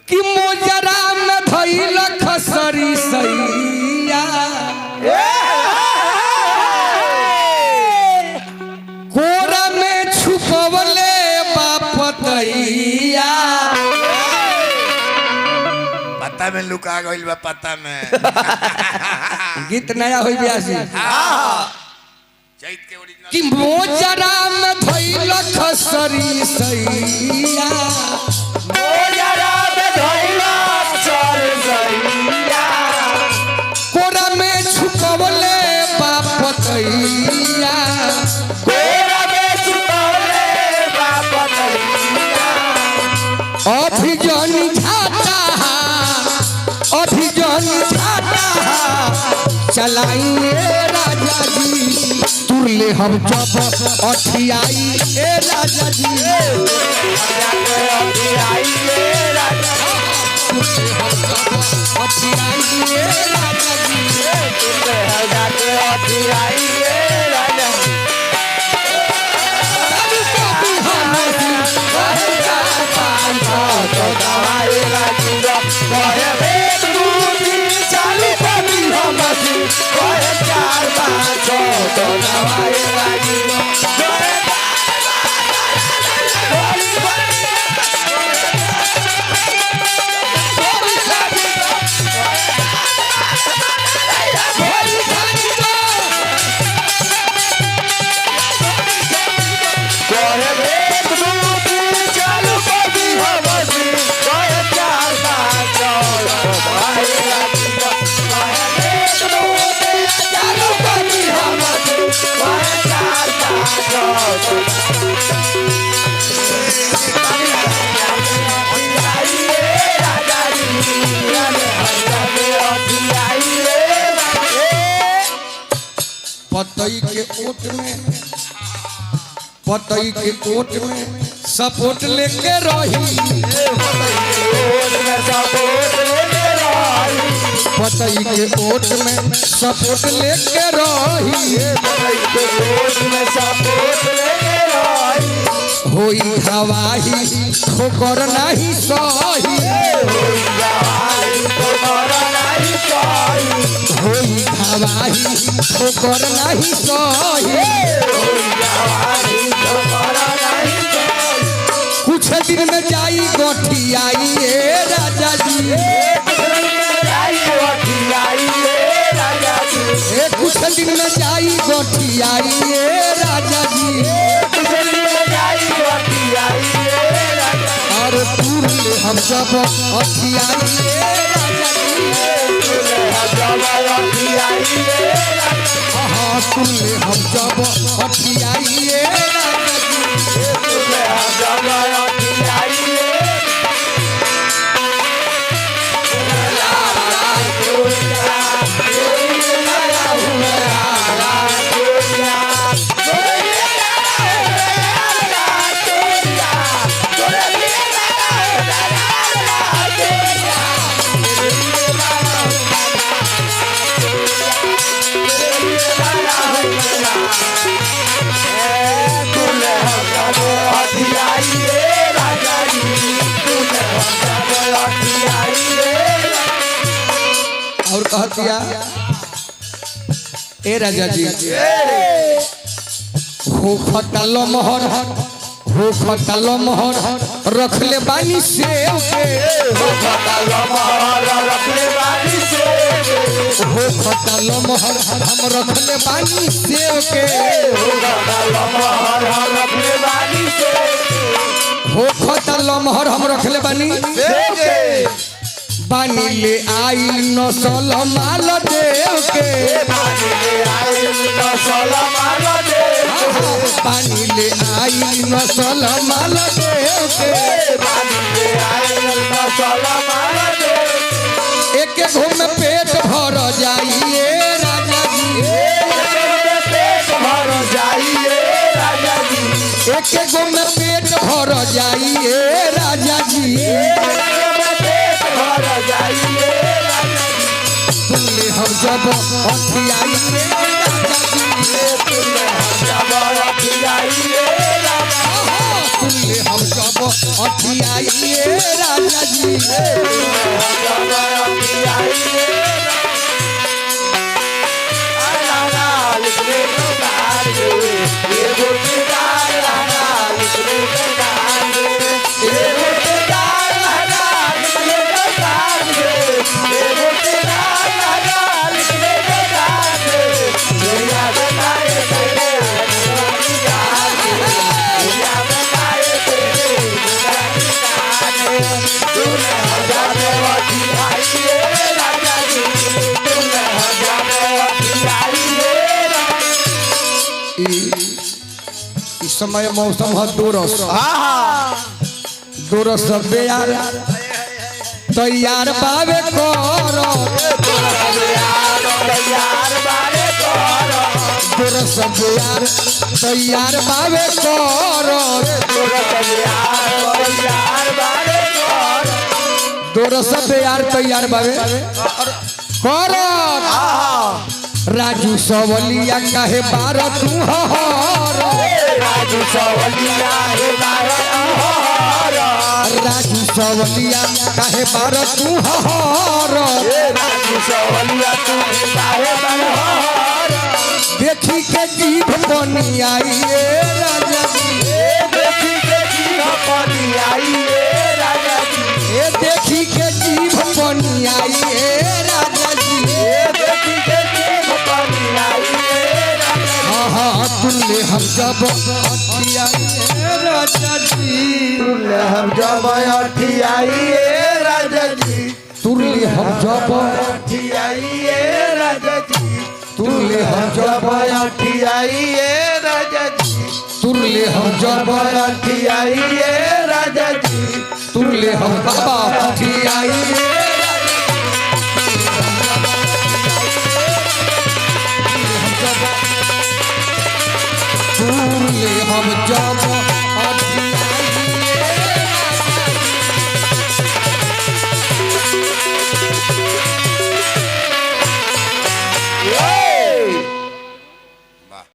कि मोजरा में धइल खसरी सैया कोरा में छुपवले बापतैया पता में लुका गइल बा पता में गीत नया होई ब्यासी चैत के ओरिजिनल कि मोजरा में धइल खसरी सैया मोजरा में धइल खसरी सैया कोरा में छुपवले बापतैया कोरा में छुपवले बापतैया अभिजन झाटा चलाइए राजा जी तुरले हम जब अठियाई ए राजा जी अठियाई ए राजा तुरले हम जब अठियाई ए राजा जी तुरले अठियाई ए राजा पतई के ओट में सपोर्ट लेके रही पतई के ओट में सपोर्ट लेके रही होई हवाही ठोकर नहीं सही होई हवाही ठोकर नहीं सही कुछ दिन में जाई गोठियाई ए राजा जी कुछ दिन में जाई गोठियाई ए राजा जी और तुरले हम जब अठियाई ए राजा जी तुरले हम जब अठियाई ए और कहतिया ए राजा जी हो खतलो मोहर रखले बानी सेव के हो खतलो मोहर हम रखले बानी सेव के हो खतलो मोहर हम रखले बानी सेव के बानी ले आई नसल माल देव के बानी ले आई नसल माल देव के एक घूम पेट भर जाइए राजा जी एक घूम पेट भर जाइए राजा जी तुमने हम जब अठियाई तुमने हम जब अठियाइए राजा जी इस समय मौसम है दोरस दोरस बेयार तैयार बाबे करो दोरस बेयार तैयार बाबे करो दोरस बेयार तैयार बाबे करो राजू सवलिया काहे बार तू हर राजू सवलिया राजू सवलिया काहे बार तू हर देखी के जीभ बनी आई राजा जी देखी के जीभ बनी आई राजा जी देखी के जीभ बनी आई राजा जी देखी के जीभ बनी आई हाँ तुल्ले हम जब अठियाइए राजा जी हम जब अठियाइए राजा जी तुल्ले हम जब अठियाइए राजा जी तुल्ले हम जब अठियाइए राजा जी तुल्ले हम जब अठियाइए राजा जी तुल्ले हम बाबा अठियाइए तुल्ले हम जब अठियाइए